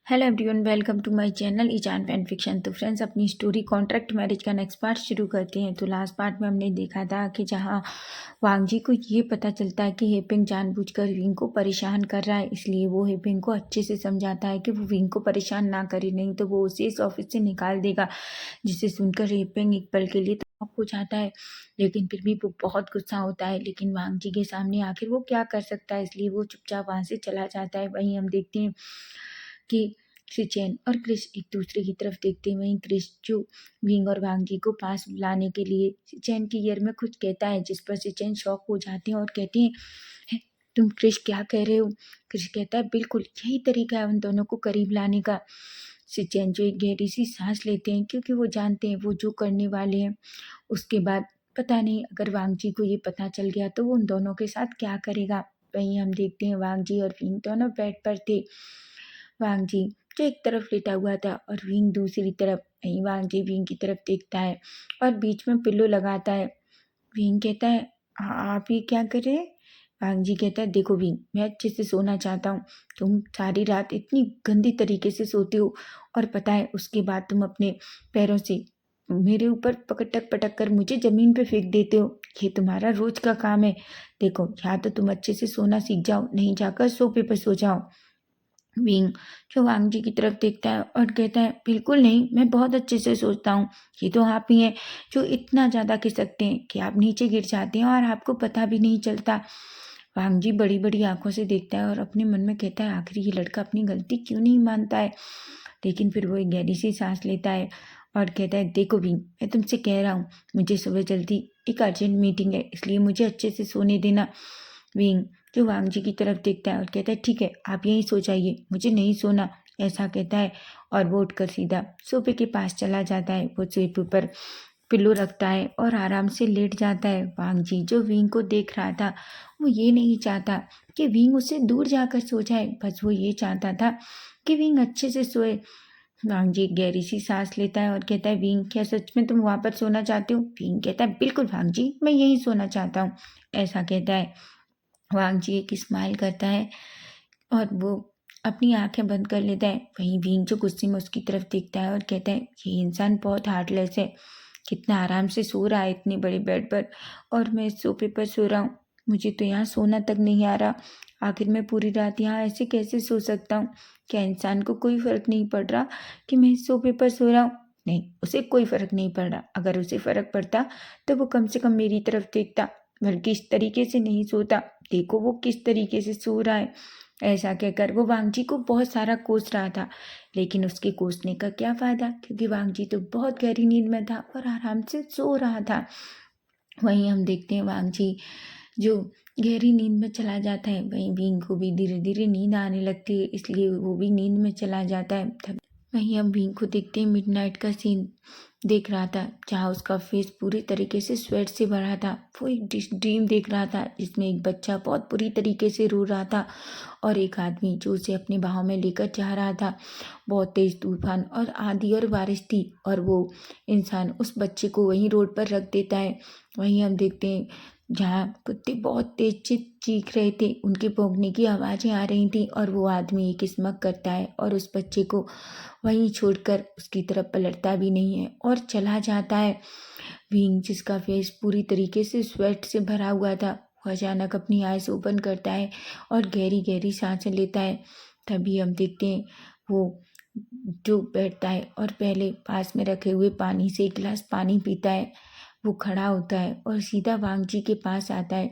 Hello everyone, welcome to my channel ईजान fan fiction. तो friends, अपनी स्टोरी कॉन्ट्रैक्ट मैरिज का नेक्स्ट पार्ट शुरू करते हैं। तो लास्ट पार्ट में हमने देखा था कि जहां वांग जी को ये पता चलता है कि हेपिंग जानबूझकर विंग को परेशान कर रहा है, इसलिए वो हेपिंग को अच्छे से समझाता है कि वो विंग को परेशान ना करे, नहीं तो वो उसे इस ऑफिस से निकाल देगा। जिसे सुनकर हेपिंग एक पल के लिए तो हो जाता है, लेकिन फिर भी वो बहुत गुस्सा होता है। लेकिन वांग जी के सामने आखिर वो क्या कर सकता है, इसलिए वो चुपचाप वहां से चला जाता है। वहीं हम देखते हैं कि सिचेन और क्रिस एक दूसरे की तरफ देखते हैं। वहीं क्रिस जो विंग और वांग जी को पास बुलाने के लिए सिचेन की ईयर में कुछ कहता है, जिस पर सिचेन शॉक हो जाते हैं और कहते हैं, "है, तुम क्रिस क्या कह रहे हो?" क्रिस कहता है, बिल्कुल यही तरीका है उन दोनों को करीब लाने का। सिचेन जो एक गहरी सी सांस लेते हैं, क्योंकि वो जानते हैं वो जो करने वाले हैं उसके बाद पता नहीं अगर वांग जी को ये पता चल गया तो वो उन दोनों के साथ क्या करेगा। वहीं हम देखते हैं वांग जी और विंग दोनों बेड पर थे। वांग जी जो एक तरफ लेटा हुआ था और विंग दूसरी तरफ। वहीं वांग जी विंग की तरफ देखता है और बीच में पिल्लो लगाता है। विंग कहता है, आप ये क्या कर रहे हैं?" वांग जी कहता है, देखो विंग, मैं अच्छे से सोना चाहता हूँ। तुम सारी रात इतनी गंदी तरीके से सोते हो और पता है उसके बाद तुम अपने पैरों से मेरे ऊपर पटक पटक कर मुझे जमीन पे फेंक देते हो। ये तुम्हारा रोज का काम है। देखो, या तो तुम अच्छे से सोना सीख जाओ, नहीं जाकर सोफे पर सो जाओ। विंग जो वांग जी की तरफ देखता है और कहता है, बिल्कुल नहीं, मैं बहुत अच्छे से सोचता हूँ। ये तो आप ही हैं जो इतना ज़्यादा खिसकते हैं कि आप नीचे गिर जाते हैं और आपको पता भी नहीं चलता। वांग जी बड़ी बड़ी आंखों से देखता है और अपने मन में कहता है, आखिर ये लड़का अपनी गलती क्यों नहीं मानता है। लेकिन फिर वो एक गहरी सी सांस लेता है और कहता है, देखो विंग, मैं तुमसे कह रहा हूँ, मुझे सुबह जल्दी एक अर्जेंट मीटिंग है, इसलिए मुझे अच्छे से सोने देना। विंग जो वांग जी की तरफ देखता है और कहता है, ठीक है, आप यहीं सो जाइए, मुझे नहीं सोना। ऐसा कहता है और वो उठकर सीधा सोफे के पास चला जाता है। वो सोफे पर पिल्लो रखता है और आराम से लेट जाता है। वांग जी जो विंग को देख रहा था, वो ये नहीं चाहता कि विंग उससे दूर जाकर सो जाए, बस वो ये चाहता था कि विंग अच्छे से सोए। वांग जी एक गहरी सी सांस लेता है और कहता है, विंग, क्या सच में तुम वहां पर सोना चाहते हो? विंग कहता है, बिल्कुल वांग जी, मैं यहीं सोना चाहता हूँ। ऐसा कहता है। वांग जी एक स्माइल करता है और वो अपनी आंखें बंद कर लेता है। वहीं विंग जो गुस्से में उसकी तरफ देखता है और कहता है, ये इंसान बहुत हार्टलेस है। कितना आराम से सो रहा है इतने बड़े बेड पर, और मैं इस सोफे पर सो रहा हूँ। मुझे तो यहाँ सोना तक नहीं आ रहा। आखिर मैं पूरी रात यहाँ ऐसे कैसे सो सकता हूँ? क्या इंसान को कोई फर्क नहीं पड़ रहा कि मैं इस सोफे पर सो रहा हूँ? नहीं, उसे कोई फर्क नहीं पड़ रहा। अगर उसे फर्क पड़ता तो वो कम से कम मेरी तरफ देखता, बल्कि इस तरीके से नहीं सोता। देखो वो किस तरीके से सो रहा है। ऐसा कहकर वो वांग जी को बहुत सारा कोस रहा था, लेकिन उसके कोसने का क्या फायदा, क्योंकि वांग जी तो बहुत गहरी नींद में था और आराम से सो रहा था। वहीं हम देखते हैं वांग जी जो गहरी नींद में चला जाता है। वहीं विंग को भी धीरे धीरे नींद आने लगती है, इसलिए वो भी नींद में चला जाता है। वहीं हम विंग को देखते हैं मिडनाइट का सीन देख रहा था, जहाँ उसका फेस पूरी तरीके से स्वेट से भरा था। वो एक ड्रीम देख रहा था जिसमें एक बच्चा बहुत बुरी तरीके से रो रहा था और एक आदमी जो उसे अपने बाहों में लेकर जा रहा था। बहुत तेज तूफान और आंधी और बारिश थी और वो इंसान उस बच्चे को वहीं रोड पर रख देता है। वहीं हम देखते हैं जहाँ कुत्ते बहुत तेज चीख रहे थे, उनके भौंकने की आवाज़ें आ रही थी और वो आदमी एक स्मक करता है और उस बच्चे को वहीं छोड़कर उसकी तरफ पलटता भी नहीं है और चला जाता है। विंग जिसका फेस पूरी तरीके से स्वेट से भरा हुआ था, वो अचानक अपनी आइज ओपन करता है और गहरी गहरी सांसें लेता है। तभी हम देखते हैं वो जो बैठता है और पहले पास में रखे हुए पानी से एक गिलास पानी पीता है। वो खड़ा होता है और सीधा वांग जी के पास आता है,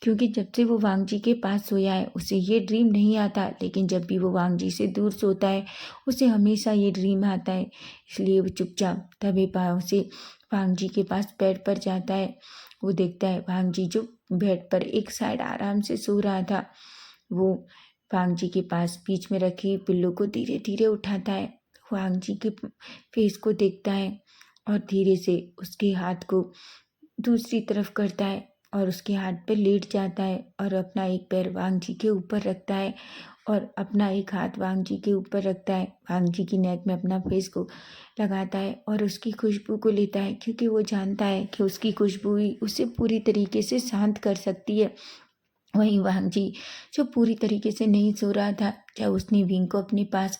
क्योंकि जब से वो वांग जी के पास सोया है उसे ये ड्रीम नहीं आता, लेकिन जब भी वो वांग जी से दूर सोता है उसे हमेशा ये ड्रीम आता है। इसलिए वो चुपचाप दबे पाँव से वांग जी के पास बेड पर जाता है। वो देखता है वांग जी जो बेड पर एक साइड आराम से सो रहा था। वो वांग जी के पास बीच में रखे पिल्लो को धीरे धीरे उठाता है, वांग जी के फेस को देखता है और धीरे से उसके हाथ को दूसरी तरफ करता है और उसके हाथ पे लेट जाता है और अपना एक पैर वांग जी के ऊपर रखता है और अपना एक हाथ वांग जी के ऊपर रखता है। वांग जी की नेक में अपना फेस को लगाता है और उसकी खुशबू को लेता है, क्योंकि वो जानता है कि उसकी खुशबू ही उसे पूरी तरीके से शांत कर सकती है। वहीं वांग जी जो पूरी तरीके से नहीं सो रहा था, जब उसने विंग को अपने पास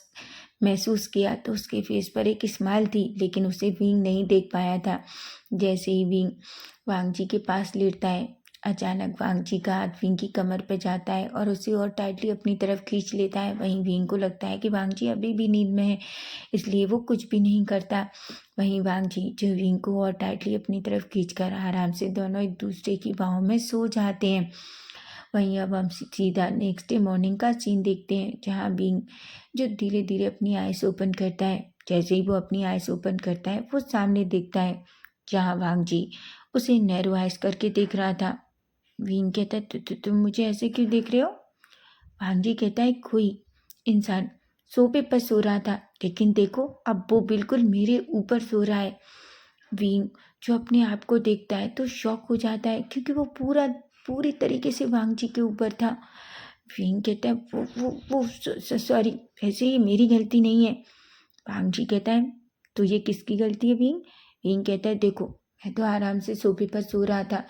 महसूस किया तो उसके फेस पर एक स्माइल थी, लेकिन उसे विंग नहीं देख पाया था। जैसे ही विंग वांगजी के पास लेटता है, अचानक वांगजी का हाथ विंग की कमर पर जाता है और उसे और टाइटली अपनी तरफ खींच लेता है। वहीं विंग को लगता है कि वांगजी अभी भी नींद में है, इसलिए वो कुछ भी नहीं करता। वहीं वांगजी जो विंग को और टाइटली अपनी तरफ खींचकर आराम से दोनों एक दूसरे की बाहों में सो जाते हैं। वहीं अब हम सीधा नेक्स्ट डे मॉर्निंग का सीन देखते हैं, जहाँ विंग जो धीरे धीरे अपनी आइस ओपन करता है। जैसे ही वो अपनी आइस ओपन करता है, वो सामने देखता है जहाँ वांगजी उसे नैरो आइस करके देख रहा था। विंग कहता है, तुम मुझे ऐसे क्यों देख रहे हो? वांगजी कहता है, कोई इंसान सोफे पर सो रहा था, लेकिन देखो अब वो बिल्कुल मेरे ऊपर सो रहा है। विंग जो अपने आप को देखता है तो शॉक हो जाता है, क्योंकि वो पूरी तरीके से वांगजी के ऊपर था। विंग कहता है, वो सॉरी, वैसे ये मेरी गलती नहीं है। वांगजी कहता है, तो ये किसकी गलती है विंग? विंग कहता है, देखो मैं तो आराम से सोफे पर सो रहा था,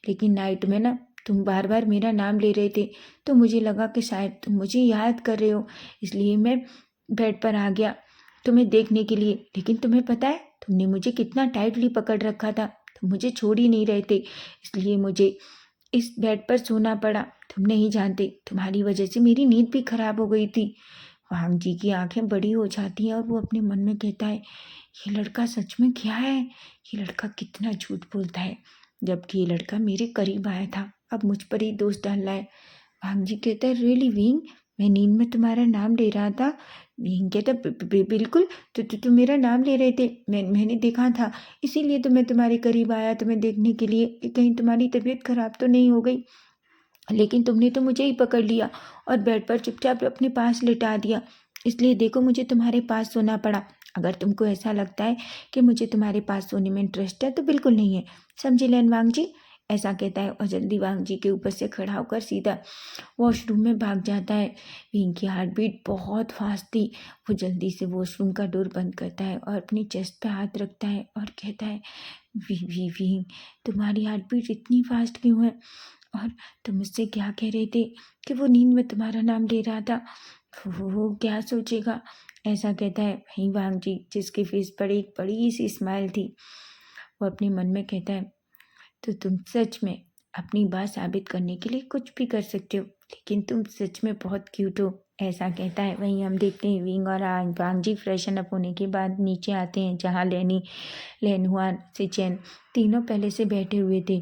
लेकिन नाइट में ना तुम बार बार मेरा नाम ले रहे थे, तो मुझे लगा कि शायद तुम मुझे याद कर रहे हो, इसलिए मैं बेड पर आ गया तुम्हें देखने के लिए। लेकिन तुम्हें पता है तुमने मुझे कितना टाइटली पकड़ रखा था, तुम मुझे छोड़ ही नहीं रहे थे, इसलिए मुझे इस बेड पर सोना पड़ा। तुम नहीं जानते, तुम्हारी वजह से मेरी नींद भी खराब हो गई थी। वांग जी की आंखें बड़ी हो जाती हैं और वो अपने मन में कहता है, ये लड़का सच में क्या है? ये लड़का कितना झूठ बोलता है, जबकि ये लड़का मेरे करीब आया था, अब मुझ पर ही दोष डाल रहा है। वांग जी कहता है, रियली विंग, मैं नींद में तुम्हारा नाम ले रहा था। विंग कहता, बिल्कुल, तो मेरा नाम ले रहे थे, मैंने देखा था, इसीलिए तो मैं तुम्हारे करीब आया तुम्हें देखने के लिए कि कहीं तुम्हारी तबीयत खराब तो नहीं हो गई। लेकिन तुमने तो मुझे ही पकड़ लिया और बेड पर चुपचाप अपने पास लिटा दिया, इसलिए देखो मुझे तुम्हारे पास सोना पड़ा। अगर तुमको ऐसा लगता है कि मुझे तुम्हारे पास सोने में इंटरेस्ट है तो बिल्कुल नहीं है, समझे लेन वांग जी? ऐसा कहता है और जल्दी वांग जी के ऊपर से खड़ा होकर सीधा वॉशरूम में भाग जाता है। विंग की हार्ट बीट बहुत फास्ट थी। वो जल्दी से वॉशरूम का डोर बंद करता है और अपनी चेस्ट पे हाथ रखता है और कहता है, वी विंग, तुम्हारी हार्ट बीट इतनी फास्ट क्यों है? और तुम मुझसे क्या कह रहे थे कि वो नींद में तुम्हारा नाम ले रहा था? वो क्या सोचेगा? ऐसा कहता है वहीं वांग जी, जिसके फेस पर एक बड़ी सी स्माइल थी। वो अपने मन में कहता है, तो तुम सच में अपनी बात साबित करने के लिए कुछ भी कर सकते हो, लेकिन तुम सच में बहुत क्यूट हो। ऐसा कहता है। वहीं हम देखते हैं विंग और वांग जी फ्रेशन अप होने के बाद नीचे आते हैं, जहाँ लेनी, लेनहुआन, सिचेन तीनों पहले से बैठे हुए थे।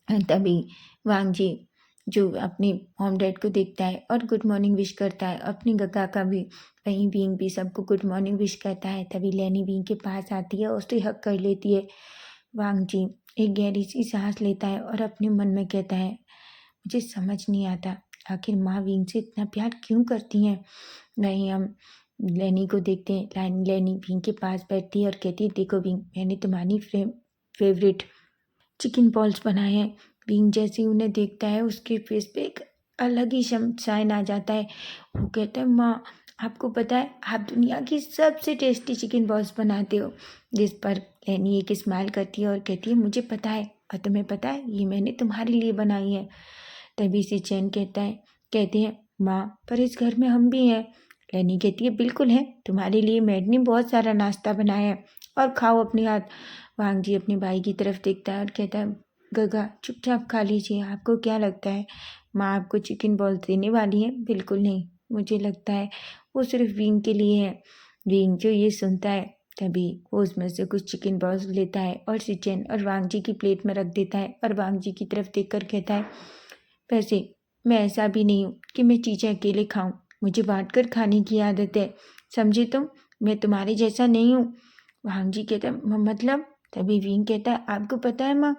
तभी वांग जी जो अपने मॉम डैड को देखता है और गुड मॉर्निंग विश करता है, अपनी गगा का भी। वहीं बींग भी सबको गुड मॉर्निंग विश करता है। तभी लेनी बींग के पास आती है और उसे हक कर लेती है। वांग जी एक गहरी सी सांस लेता है और अपने मन में कहता है, मुझे समझ नहीं आता आखिर माँ विंग से इतना प्यार क्यों करती हैं। वहीं हम लेनी को देखते हैं। लेनी विंग के पास बैठती है और कहती है, देखो विंग, मैंने तुम्हारी फेवरेट चिकन बॉल्स बनाए हैं। बींग जैसे ही उन्हें देखता है, उसके फेस पे एक अलग ही शाइन आ जाता है। वो कहता है, माँ आपको पता है आप दुनिया की सबसे टेस्टी चिकन बॉल्स बनाते हो। जिस पर लेनी एक स्माइल करती है और कहती है, मुझे पता है, और तुम्हें पता है ये मैंने तुम्हारे लिए बनाई है। तभी से चैन कहते हैं, माँ पर इस घर में हम भी हैं। लेनी कहती है, बिल्कुल है, तुम्हारे लिए मैड ने बहुत सारा नाश्ता बनाया है, और खाओ अपने हाथ। वांग जी अपने भाई की तरफ देखता है और कहता है, गगा चुपचाप खा लीजिए, आपको क्या लगता है माँ आपको चिकन बॉल देने वाली है? बिल्कुल नहीं, मुझे लगता है वो सिर्फ विंग के लिए है। विंग जो ये सुनता है, तभी वो उसमें से कुछ चिकन बॉल्स लेता है और सिचन और वांग जी की प्लेट में रख देता है और वांग जी की तरफ देखकर कहता है, वैसे मैं ऐसा भी नहीं हूँ कि मैं चीज़ें अकेले खाऊं, मुझे बांटकर खाने की आदत है, समझे तुम? मैं तुम्हारे जैसा नहीं हूँ। वांग जी कहता है, मतलब? तभी विंग कहता है, आपको पता है माँ,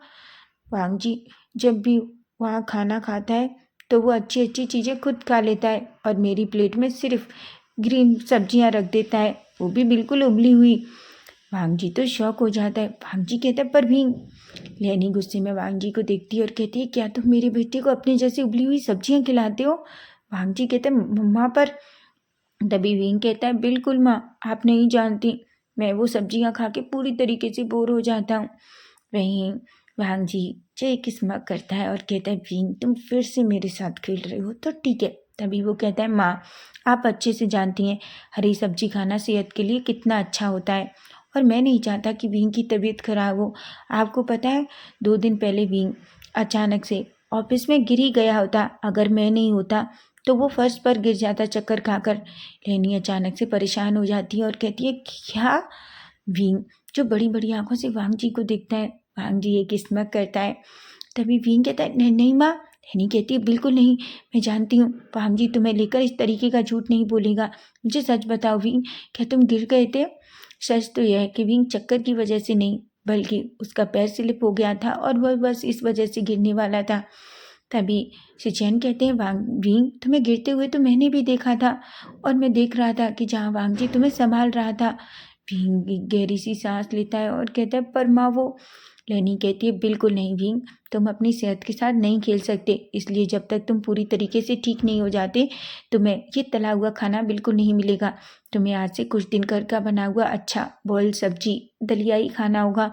वांग जी जब भी वहाँ खाना खाता है तो वो अच्छी अच्छी चीज़ें खुद खा लेता है और मेरी प्लेट में सिर्फ ग्रीन सब्जियाँ रख देता है, वो भी बिल्कुल उबली हुई। वांग जी तो शौक हो जाता है। वांग जी कहता है, पर भी लेनी गुस्से में वांग जी को देखती है और कहती है, क्या तुम मेरे बेटे को अपने जैसी उबली हुई सब्जियां खिलाते हो? वांग जी कहते हैं, मम्मा पर। तभी विंग कहता है, बिल्कुल माँ, आप नहीं जानती, मैं वो सब्जियां खा के पूरी तरीके से बोर हो जाता हूँ। वहीं वांग जी एक स्मग करता है और कहता है, विंग तुम फिर से मेरे साथ खेल रहे हो तो ठीक है, तभी वो कहता है, माँ आप अच्छे से जानती हैं हरी सब्जी खाना सेहत के लिए कितना अच्छा होता है, और मैं नहीं चाहता कि विंग की तबीयत खराब हो। आपको पता है 2 दिन पहले विंग अचानक से ऑफिस में गिर ही गया होता, अगर मैं नहीं होता तो वो फर्श पर गिर जाता चक्कर खाकर। लेनी अचानक से परेशान हो जाती है और कहती है, क्या? विंग जो बड़ी बड़ी आंखों से वांग जी को देखता है, वांग जी एक स्मक करता है। तभी विंग कहता है, नहीं नहीं माँ। लेनी कहती है, बिल्कुल नहीं, मैं जानती हूँ वांग जी तुम्हें लेकर इस तरीके का झूठ नहीं बोलेगा। मुझे सच बताओ विंग, क्या तुम गिर गए थे? सच तो यह है कि विंग चक्कर की वजह से नहीं, बल्कि उसका पैर स्लिप हो गया था और वह बस इस वजह से गिरने वाला था। तभी शिचैन कहते हैं, विंग तुम्हें गिरते हुए तो मैंने भी देखा था, और मैं देख रहा था कि जहाँ वांग जी तुम्हें संभाल रहा था। विंग गहरी सी सांस लेता है और कहता है, पर माँ वो। लेनी कहती है, बिल्कुल नहीं विंग, तुम अपनी सेहत के साथ नहीं खेल सकते, इसलिए जब तक तुम पूरी तरीके से ठीक नहीं हो जाते तुम्हें ये तला हुआ खाना बिल्कुल नहीं मिलेगा। तुम्हें आज से कुछ दिन घर का बना हुआ अच्छा बॉइल्ड सब्जी दलिया ही खाना होगा।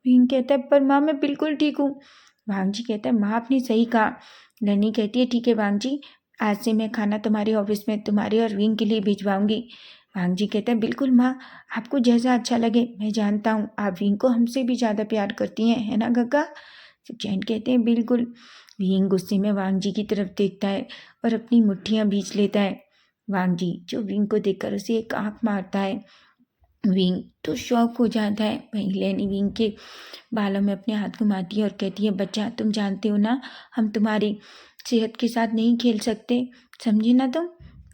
विंग कहता है, पर माँ मैं बिल्कुल ठीक हूँ। वांग जी कहता है, माँ आपने सही कहा। लेनी कहती है, ठीक है वांग जी, आज से मैं खाना तुम्हारे ऑफिस में तुम्हारे और विंग के लिए भिजवाऊंगी। वांग जी कहता है, बिल्कुल माँ, आपको जैसा अच्छा लगे। मैं जानता हूँ आप विंग को हमसे भी ज़्यादा प्यार करती हैं, है ना गग्गा? सुचैन कहते हैं, बिल्कुल। विंग गुस्से में वांग जी की तरफ देखता है और अपनी मुट्ठियाँ बींच लेता है। वांग जी जो विंग को देखकर उसे एक आंख मारता है। विंग तो शॉक हो जाता है। वहीं लेनी विंग के बालों में अपने हाथ घुमाती है और कहती है, बच्चा तुम जानते हो ना हम तुम्हारी सेहत के साथ नहीं खेल सकते, समझी ना तुम?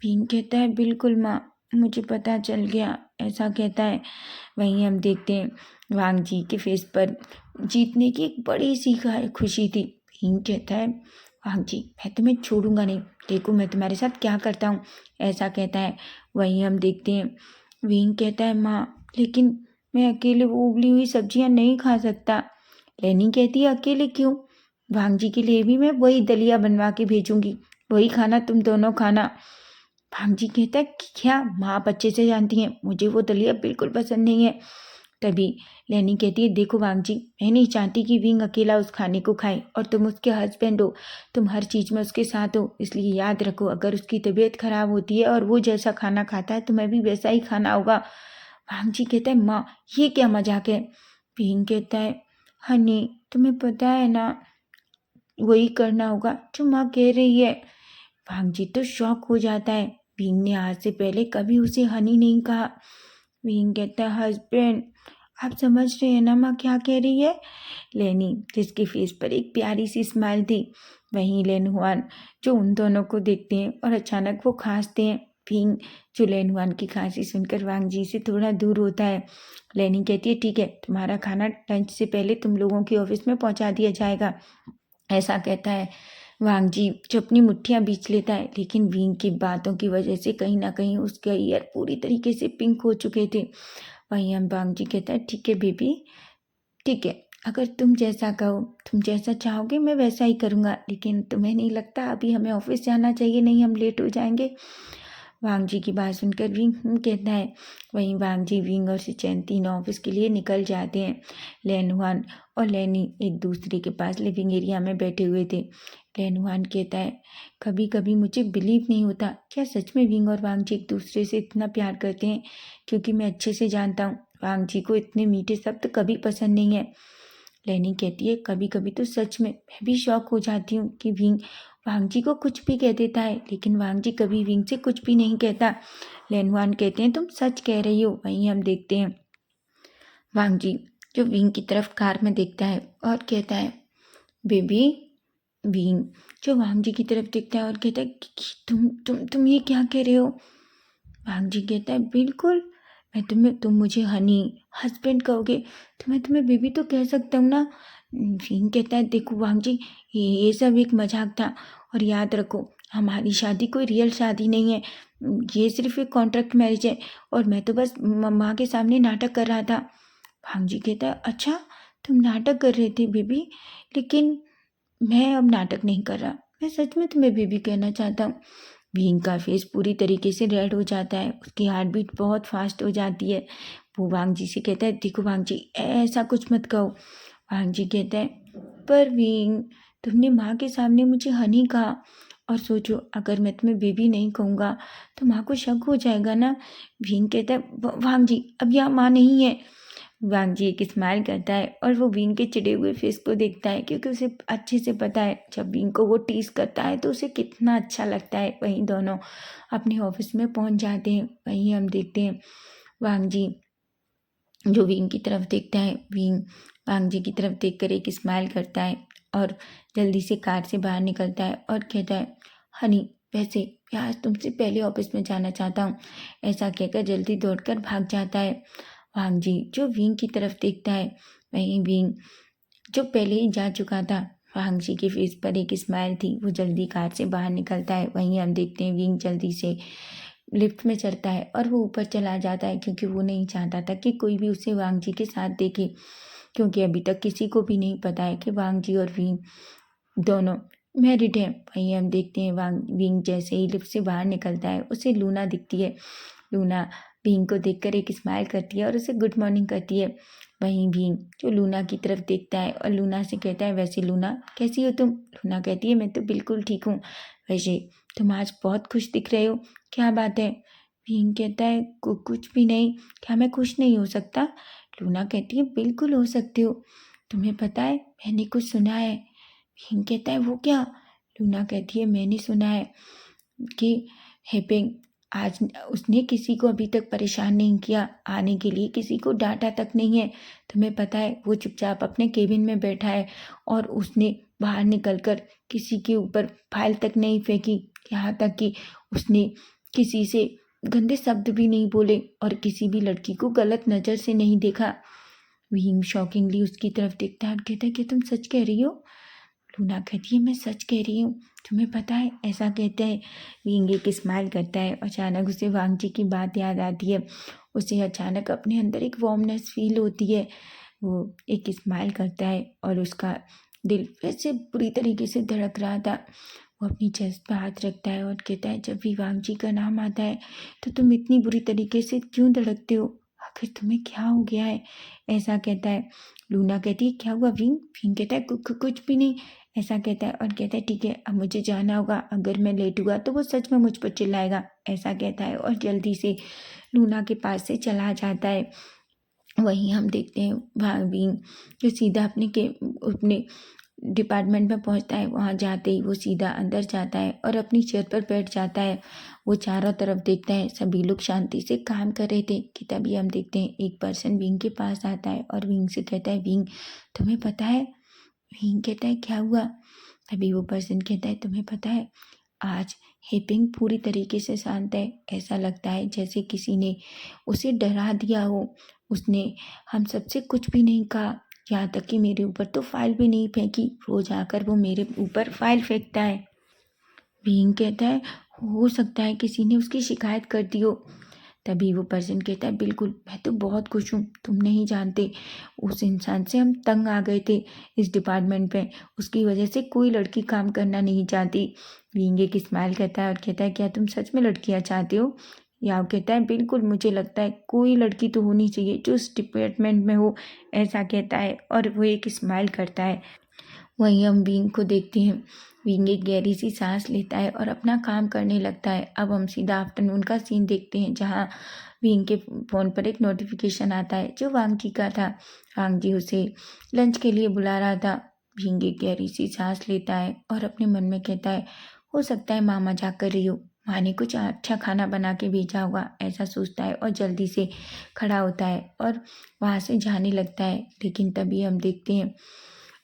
विंग कहता है, बिल्कुल माँ, मुझे पता चल गया, ऐसा कहता है। वहीं हम देखते हैं वांग जी के फेस पर जीतने की एक बड़ी सी खुशी थी। विंग कहता है, वांग जी मैं तुम्हें छोड़ूंगा नहीं, देखो मैं तुम्हारे साथ क्या करता हूँ, ऐसा कहता है। वहीं हम देखते हैं विंग कहता है, माँ लेकिन मैं अकेले वो उबली हुई सब्जियां नहीं खा सकता। लेनी कहती है, अकेले क्यों? वांग जी के लिए भी मैं वही दलिया बनवा के भेजूंगी, वही खाना तुम दोनों खाना। वांग जी कहता है, कि क्या? माँ आप अच्छे से जानती हैं मुझे वो दलिया बिल्कुल पसंद नहीं है। तभी लेनी कहती है, देखो वांग जी, मैं नहीं चाहती कि विंग अकेला उस खाने को खाए, और तुम उसके हस्बैंड हो, तुम हर चीज़ में उसके साथ हो, इसलिए याद रखो अगर उसकी तबीयत खराब होती है और वो जैसा खाना खाता है तुम्हें भी वैसा ही खाना होगा। वांग जी कहता है, माँ ये क्या मजाक है? विंग कहता है, हनी तुम्हें पता है ना, वही करना होगा जो माँ कह रही है। वांग जी तो शॉक हो जाता है। विंग ने आज से पहले कभी उसे हनी नहीं कहा। विंग कहता है, हस्बैंड आप समझ रहे हैं ना माँ क्या कह रही है? लेनी जिसके फेस पर एक प्यारी सी स्माइल थी। वहीं लेन हुआन जो उन दोनों को देखते हैं और अचानक वो खांसते हैं। विंग जो लेन हुआन की खांसी सुनकर वांग जी से थोड़ा दूर होता है। लेनी कहती है, ठीक है तुम्हारा खाना लंच से पहले तुम लोगों के ऑफिस में पहुंचा दिया जाएगा, ऐसा कहता है। वांग जी जो अपनी मुट्ठियां बींच लेता है, लेकिन विंग की बातों की वजह से कहीं ना कहीं उसके ईयर पूरी तरीके से पिंक हो चुके थे। वहीं हम वांग जी कहता है, ठीक है बेबी, ठीक है, अगर तुम जैसा कहो, तुम जैसा चाहोगे मैं वैसा ही करूँगा, लेकिन तुम्हें नहीं लगता अभी हमें ऑफिस जाना चाहिए? नहीं हम लेट हो जाएंगे। वांग जी की बात सुनकर विंग कहता है। वहीं वांग जी, विंग और सिचैन तीनों ऑफिस के लिए निकल जाते हैं। लेन हुआन और लेनी एक दूसरे के पास लिविंग एरिया में बैठे हुए थे। लेन हुआन कहता है, कभी कभी मुझे बिलीव नहीं होता, क्या सच में विंग और वांग जी एक दूसरे से इतना प्यार करते हैं? क्योंकि मैं अच्छे से जानता हूँ वांग जी को इतने मीठे शब्द कभी पसंद नहीं है। लेनी कहती है, कभी कभी तो सच में मैं भी शौक हो जाती हूँ कि विंग वांग जी को कुछ भी कह देता है, लेकिन वांग जी कभी विंग से कुछ भी नहीं कहता। लेनवान कहते हैं, तुम सच कह रही हो। वहीं हम देखते हैं वांग जी जो विंग की तरफ कार में देखता है और कहता है, बेबी। विंग जो वांग जी की तरफ देखता है और कहता है, कि तुम ये क्या कह रहे हो? वांग जी कहता है, बिल्कुल, मैं तुम मुझे हनी हस्बैंड कहोगे तो मैं तुम्हें बेबी तो कह सकता हूँ ना। विंग कहता है, देखो वांग जी, ये सब एक मजाक था, और याद रखो हमारी शादी कोई रियल शादी नहीं है, ये सिर्फ एक कॉन्ट्रैक्ट मैरिज है, और मैं तो बस माँ के सामने नाटक कर रहा था। वांग जी कहता है, अच्छा तुम नाटक कर रहे थे बेबी, लेकिन मैं अब नाटक नहीं कर रहा, मैं सच में तुम्हें बेबी कहना चाहता हूँ। भीम का फेस पूरी तरीके से रेड हो जाता है, उसकी हार्ट बीट बहुत फास्ट हो जाती है। वो वांग जी से कहता है, देखो वांग जी ऐसा कुछ मत कहो। वांग जी कहता है, पर विंग तुमने माँ के सामने मुझे हनी कहा, और सोचो अगर मैं तुम्हें बेबी नहीं कहूँगा तो माँ को शक हो जाएगा ना। भीम कहता है वांग जी अब यहाँ माँ नहीं है। वांग जी एक स्माइल करता है और वो विंग के चिढ़े हुए फेस को देखता है, क्योंकि उसे अच्छे से पता है जब विंग को वो टीज करता है तो उसे कितना अच्छा लगता है। वहीं दोनों अपने ऑफिस में पहुंच जाते हैं। वहीं हम देखते हैं वांग जी जो विंग की तरफ देखता है। विंग वांग जी की तरफ देखकर एक स्माइल करता है और जल्दी से कार से बाहर निकलता है और कहता है हनी वैसे मैं आज तुमसे पहले ऑफिस में जाना चाहता हूँ। ऐसा कहकर जल्दी दौड़कर भाग जाता है। वांग जी जो विंग की तरफ देखता है, वहीं विंग जो पहले ही जा चुका था, वांग जी के फेस पर एक स्माइल थी। वो जल्दी कार से बाहर निकलता है। वहीं हम देखते हैं विंग जल्दी से लिफ्ट में चढ़ता है और वो ऊपर चला जाता है, क्योंकि वो नहीं चाहता था कि कोई भी उसे वांग जी के साथ देखे, क्योंकि अभी तक किसी को भी नहीं पता है कि वांग जी और विंग दोनों मैरिड हैं। वहीं हम देखते हैं विंग जैसे ही लिफ्ट से बाहर निकलता है उसे लूना दिखती है। लूना विंग को देखकर एक स्माइल करती है और उसे गुड मॉर्निंग करती है। वहीं विंग जो लूना की तरफ देखता है और लूना से कहता है वैसे लूना कैसी हो तुम। लूना कहती है मैं तो बिल्कुल ठीक हूँ, वैसे तुम आज बहुत खुश दिख रहे हो, क्या बात है। विंग कहता है कुछ भी नहीं, क्या मैं खुश नहीं हो सकता। लूना कहती है बिल्कुल हो सकते हो, तुम्हें पता है मैंने कुछ सुना है। विंग कहता है वो क्या। लूना कहती है मैंने सुना है कि हेपिंग आज उसने किसी को अभी तक परेशान नहीं किया, आने के लिए किसी को डांटा तक नहीं है। तुम्हें पता है वो चुपचाप अपने केबिन में बैठा है और उसने बाहर निकलकर किसी के ऊपर फाइल तक नहीं फेंकी, यहाँ तक कि उसने किसी से गंदे शब्द भी नहीं बोले और किसी भी लड़की को गलत नज़र से नहीं देखा। विंग शॉकिंगली उसकी तरफ देखता है और कहता है कि तुम सच कह रही हो। लूना कहती है मैं सच कह रही हूँ, तुम्हें पता है। ऐसा कहते हैं विंग एक स्माइल करता है। अचानक उसे वांग जी की बात याद आती है। उसे अचानक अपने अंदर एक वार्मनेस फील होती है। वो एक स्माइल करता है और उसका दिल फिर से बुरी तरीके से धड़क रहा था। वो अपनी चेस्ट पर हाथ रखता है और कहता है जब भी वांग जी का नाम आता है तो तुम इतनी बुरी तरीके से क्यों धड़कते हो, आखिर तुम्हें क्या हो गया है। ऐसा कहता है। लूना कहती है क्या हुआ विंग। विंग कहता है कुछ भी नहीं। ऐसा कहता है और कहता है ठीक है अब मुझे जाना होगा, अगर मैं लेट हुआ तो वो सच में मुझ पर चिल्लाएगा। ऐसा कहता है और जल्दी से लूना के पास से चला जाता है। वहीं हम देखते हैं वहाँ विंग जो सीधा अपने डिपार्टमेंट में पहुंचता है। वहाँ जाते ही वो सीधा अंदर जाता है और अपनी चेयर पर बैठ जाता है। वो चारों तरफ देखता है, सभी लोग शांति से काम कर रहे थे कि तभी हम देखते हैं एक पर्सन विंग के पास आता है और विंग से कहता है विंग तुम्हें पता है। विंग कहता है क्या हुआ। तभी वो पर्सन कहता है तुम्हें पता है आज हेपिंग पूरी तरीके से शांत है, ऐसा लगता है जैसे किसी ने उसे डरा दिया हो। उसने हम सबसे कुछ भी नहीं कहा, यहाँ तक कि मेरे ऊपर तो फाइल भी नहीं फेंकी। रोज आकर वो मेरे ऊपर फाइल फेंकता है। भीम कहता है हो सकता है किसी ने उसकी शिकायत कर दी हो। तभी वो पर्सन कहता है बिल्कुल मैं तो बहुत खुश हूँ, तुम नहीं जानते उस इंसान से हम तंग आ गए थे इस डिपार्टमेंट में, उसकी वजह से कोई लड़की काम करना नहीं चाहती। विंग एक स्माइल करता है और कहता है क्या तुम सच में लड़कियाँ चाहते हो। याव कहता है बिल्कुल मुझे लगता है कोई लड़की तो होनी चाहिए जो उस डिपार्टमेंट में हो। ऐसा कहता है और वो एक स्माइल करता है। वहीं हम विंग को देखते हैं। विंग एक गहरी सी सांस लेता है और अपना काम करने लगता है। अब हम सीधा आफ्टरनून का सीन देखते हैं जहाँ विंग के फ़ोन पर एक नोटिफिकेशन आता है जो वांग जी का था। वांग जी उसे लंच के लिए बुला रहा था। विंग एक गहरी सी सांस लेता है और अपने मन में कहता है हो सकता है माँ मजाक कर रही हो, माँ ने कुछ अच्छा खाना बना के भेजा होगा, ऐसा सोचता है और जल्दी से खड़ा होता है और वहाँ से जाने लगता है। लेकिन तभी हम देखते हैं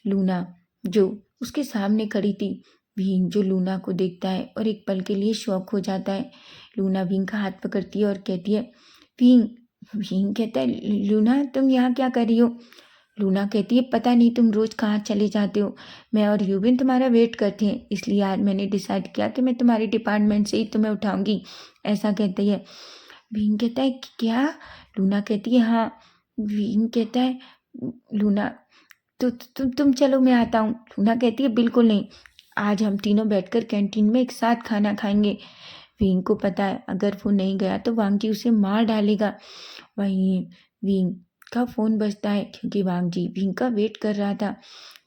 लूना जो उसके सामने खड़ी थी। भीम जो लूना को देखता है और एक पल के लिए शॉक हो जाता है। लूना भीम का हाथ पकड़ती है और कहती है भीम। भीम कहता है लूना तुम यहाँ क्या कर रही हो। लूना कहती है पता नहीं तुम रोज कहाँ चले जाते हो, मैं और यूबिन तुम्हारा वेट करते हैं, इसलिए आज मैंने डिसाइड किया कि मैं तुम्हारे डिपार्टमेंट से ही तुम्हें उठाऊंगी। ऐसा कहती है। भीम कहता है क्या। लूना कहती है हाँ। भीम कहता है लूना तो तुम चलो मैं आता हूँ। लूना कहती है बिल्कुल नहीं, आज हम तीनों बैठकर कैंटीन में एक साथ खाना खाएंगे। विंग को पता है अगर वो नहीं गया तो वांग जी उसे मार डालेगा। वहीं विंग का फ़ोन बजता है क्योंकि वांग जी विंग का वेट कर रहा था।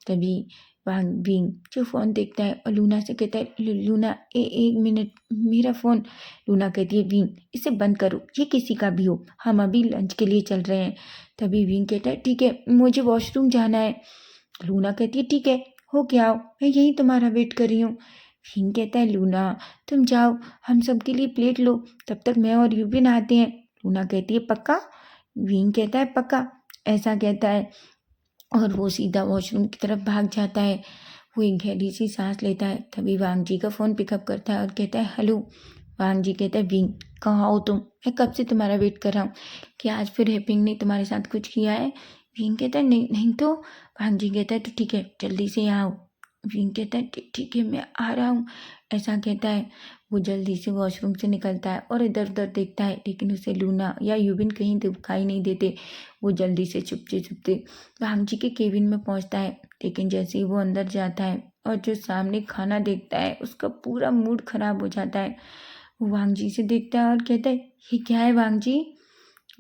तभी विंग जो फ़ोन देखता है और लूना से कहता है, लूना एक मिनट मेरा फ़ोन। लूना कहती है, विंग इसे बंद करो, ये किसी का भी हो, हम अभी लंच के लिए चल रहे हैं। तभी विंग कहता है, ठीक है मुझे वॉशरूम जाना है। लूना कहती है, ठीक है हो के आओ, मैं यही तुम्हारा वेट कर रही हूँ। विंग कहता है, लूना तुम जाओ, हम सबके लिए प्लेट लो, तब तक मैं और यूबिन आते हैं। लूना कहती है, पक्का? विंग कहता है, पक्का। ऐसा कहता है और वो सीधा वॉशरूम की तरफ भाग जाता है। वो एक गहरी सी सांस लेता है। तभी वांग जी का फ़ोन पिकअप करता है और कहता है, हेलो। वांग जी कहता है, विंग कहाँ हो तुम? मैं कब से तुम्हारा वेट कर रहा हूँ। क्या आज फिर हैपिंग ने तुम्हारे साथ कुछ किया है? विंग कहता है, नहीं नहीं तो। वांग जी कहता है, तो ठीक है जल्दी से यहाँ आओ। विंग कहता है, ठीक है मैं आ रहा हूँ। ऐसा कहता है। वो जल्दी से वॉशरूम से निकलता है और इधर उधर देखता है, लेकिन उसे लूना या यूबिन कहीं दिखाई नहीं देते। वो जल्दी से चुपचे चुपते वांग जी के केबिन में पहुंचता है, लेकिन जैसे ही वो अंदर जाता है और जो सामने खाना देखता है उसका पूरा मूड खराब हो जाता है। वो वांग जी से देखता है और कहता है, ये क्या है वांग जी?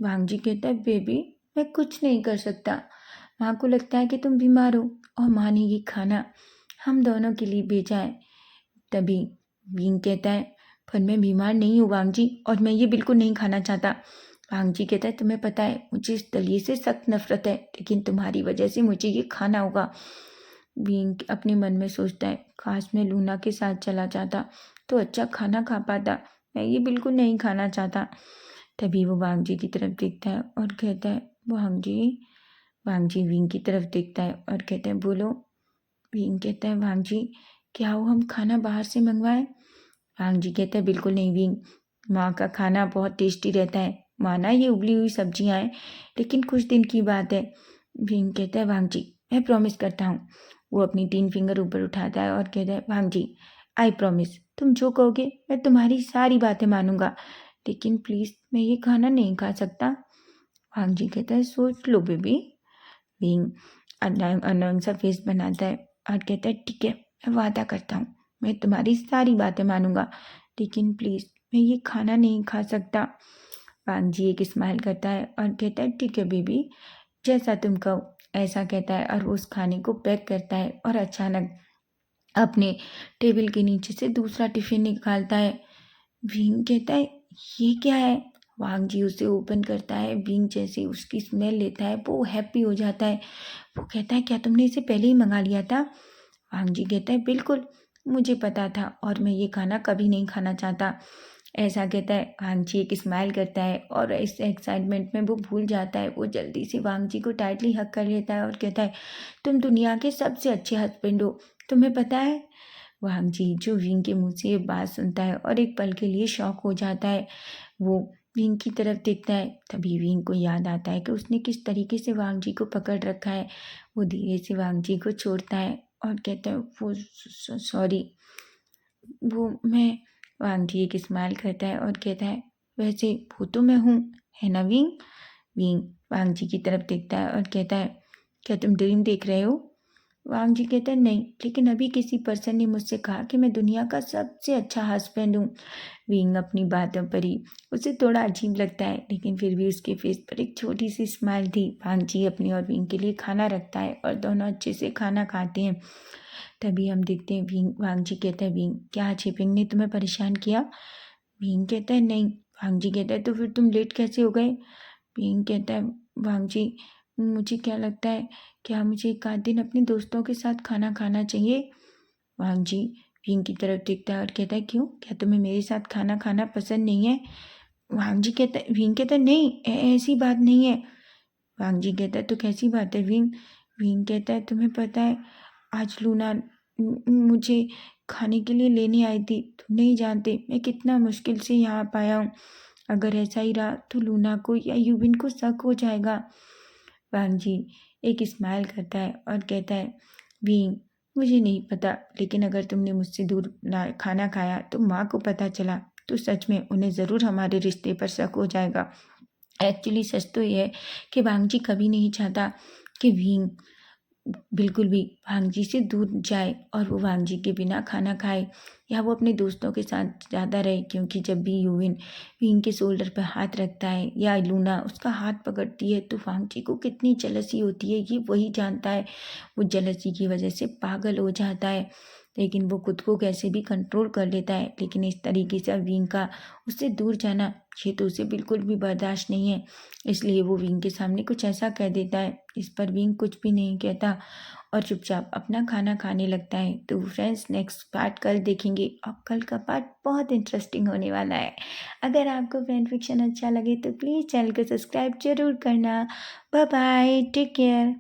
वांग जी कहता है, बेबी मैं कुछ नहीं कर सकता, माँ को लगता है कि तुम बीमार हो और माँ ने ये खाना हम दोनों के लिए भेजा है। तभी विंग कहता है, पर मैं बीमार नहीं हूँ वांग जी, और मैं ये बिल्कुल नहीं खाना चाहता। वांग जी कहता है, तुम्हें पता है मुझे इस दलिए से सख्त नफरत है, लेकिन तुम्हारी वजह से मुझे ये खाना होगा। विंग अपने मन में सोचता है, काश मैं लूना के साथ चला जाता तो अच्छा खाना खा पाता, मैं ये बिल्कुल नहीं खाना चाहता। तभी वो वांग जी की तरफ देखता है और कहता है, वांग जी। वांग जी विंग की तरफ देखता है और कहता है, बोलो। विंग कहता है, वांग जी क्या हो हम खाना बाहर से मंगवाएं? वांग जी कहता है, बिल्कुल नहीं विंग, माँ का खाना बहुत टेस्टी रहता है, माना ये उबली हुई सब्जियां हैं, लेकिन कुछ दिन की बात है। विंग कहता है, वांग जी मैं प्रॉमिस करता हूँ। वो अपनी 3 फिंगर ऊपर उठाता है और कहता है, वांग जी आई प्रॉमिस, तुम जो कहोगे मैं तुम्हारी सारी बातें मानूंगा, लेकिन प्लीज़ मैं ये खाना नहीं खा सकता। वांग जी कहता है, सोच लो बेबी। विंग अनोइंग सा फेस बनाता है और कहता है, ठीक है मैं वादा करता हूँ मैं तुम्हारी सारी बातें मानूंगा, लेकिन प्लीज़ मैं ये खाना नहीं खा सकता। वांग जी एक स्माइल करता है और कहता है, ठीक है बेबी जैसा तुम कहो। ऐसा कहता है और वो उस खाने को पैक करता है और अचानक अपने टेबल के नीचे से दूसरा टिफिन निकालता है। विंग कहता है, ये क्या है? वांग जी उसे ओपन करता है। विंग जैसे ही उसकी स्मेल लेता है वो हैप्पी हो जाता है। वो कहता है, क्या तुमने इसे पहले ही मंगा लिया था? वांग जी कहता है, बिल्कुल मुझे पता था और मैं ये खाना कभी नहीं खाना चाहता। ऐसा कहता है। वांग जी एक स्माइल करता है और इस एक्साइटमेंट में वो भूल जाता है। वो जल्दी से वांग जी को टाइटली हग कर लेता है और कहता है, तुम दुनिया के सबसे अच्छे हस्बैंड हो, तुम्हें पता है? वांग जी जो विंग के मुंह से ये बात सुनता है और एक पल के लिए शॉक हो जाता है। वो विंग की तरफ देखता है। तभी विंग को याद आता है कि उसने किस तरीके से वांग जी को पकड़ रखा है। वो धीरे से वांग जी को छोड़ता है और कहता है, वो सॉरी। वो मैं वांग जी एक स्माइल करता है और कहता है, वैसे वो तो मैं हूँ, है ना विंग? विंग वांग जी की तरफ देखता है और कहता है, क्या तुम ड्रीम देख रहे हो? वांग जी कहता है, नहीं, लेकिन अभी किसी पर्सन ने मुझसे कहा कि मैं दुनिया का सबसे अच्छा हस्बैंड हूँ। विंग अपनी बातों पर ही उसे थोड़ा अजीब लगता है, लेकिन फिर भी उसके फेस पर एक छोटी सी स्माइल थी। वांग जी अपनी और विंग के लिए खाना रखता है और दोनों अच्छे से खाना खाते हैं। तभी हम देखते हैं वांग जी कहता है, विंग क्या आज हिपिंग ने तुम्हें परेशान किया? विंग कहता है, नहीं। वांग जी कहता है, तो फिर तुम लेट कैसे हो गए? विंग कहता है, वांग जी मुझे क्या लगता है, क्या मुझे एक आध दिन अपने दोस्तों के साथ खाना खाना चाहिए? वांग जी विंग की तरफ देखता है और कहता है, क्यों, क्या तुम्हें मेरे साथ खाना खाना पसंद नहीं है? वांग जी कहता है, विंग कहता है, नहीं ऐसी बात नहीं है। वांग जी कहता है, तो कैसी बात है विंग? विंग कहता है, तुम्हें पता है आज लूना मुझे खाने के लिए लेने आई थी, तुम नहीं जानते मैं कितना मुश्किल से यहाँ पाया हूँ। अगर ऐसा ही रहा तो लूना को या यूबिन को शक हो जाएगा। वांग जी एक स्माइल करता है और कहता है, विंग मुझे नहीं पता, लेकिन अगर तुमने मुझसे दूर ना खाना खाया तो माँ को पता चला तो सच में उन्हें ज़रूर हमारे रिश्ते पर शक हो जाएगा। एक्चुअली सच तो ये है कि वांग जी कभी नहीं चाहता कि विंग बिल्कुल भी वांग जी से दूर जाए और वो वांग जी के बिना खाना खाए या वो अपने दोस्तों के साथ ज़्यादा रहे, क्योंकि जब भी यूविन विंग के शोल्डर पर हाथ रखता है या लूना उसका हाथ पकड़ती है तो वांग जी को कितनी जलसी होती है ये वही जानता है। वो जलसी की वजह से पागल हो जाता है, लेकिन वो खुद को कैसे भी कंट्रोल कर लेता है। लेकिन इस तरीके से विंग का उससे दूर जाना ये तो उसे बिल्कुल भी बर्दाश्त नहीं है, इसलिए वो विंग के सामने कुछ ऐसा कह देता है। इस पर विंग कुछ भी नहीं कहता और चुपचाप अपना खाना खाने लगता है। तो फ्रेंड्स, नेक्स्ट पार्ट कल देखेंगे और कल का पार्ट बहुत इंटरेस्टिंग होने वाला है। अगर आपको फैन फिक्शन अच्छा लगे तो प्लीज़ चैनल को सब्सक्राइब जरूर करना। Bye bye, take care.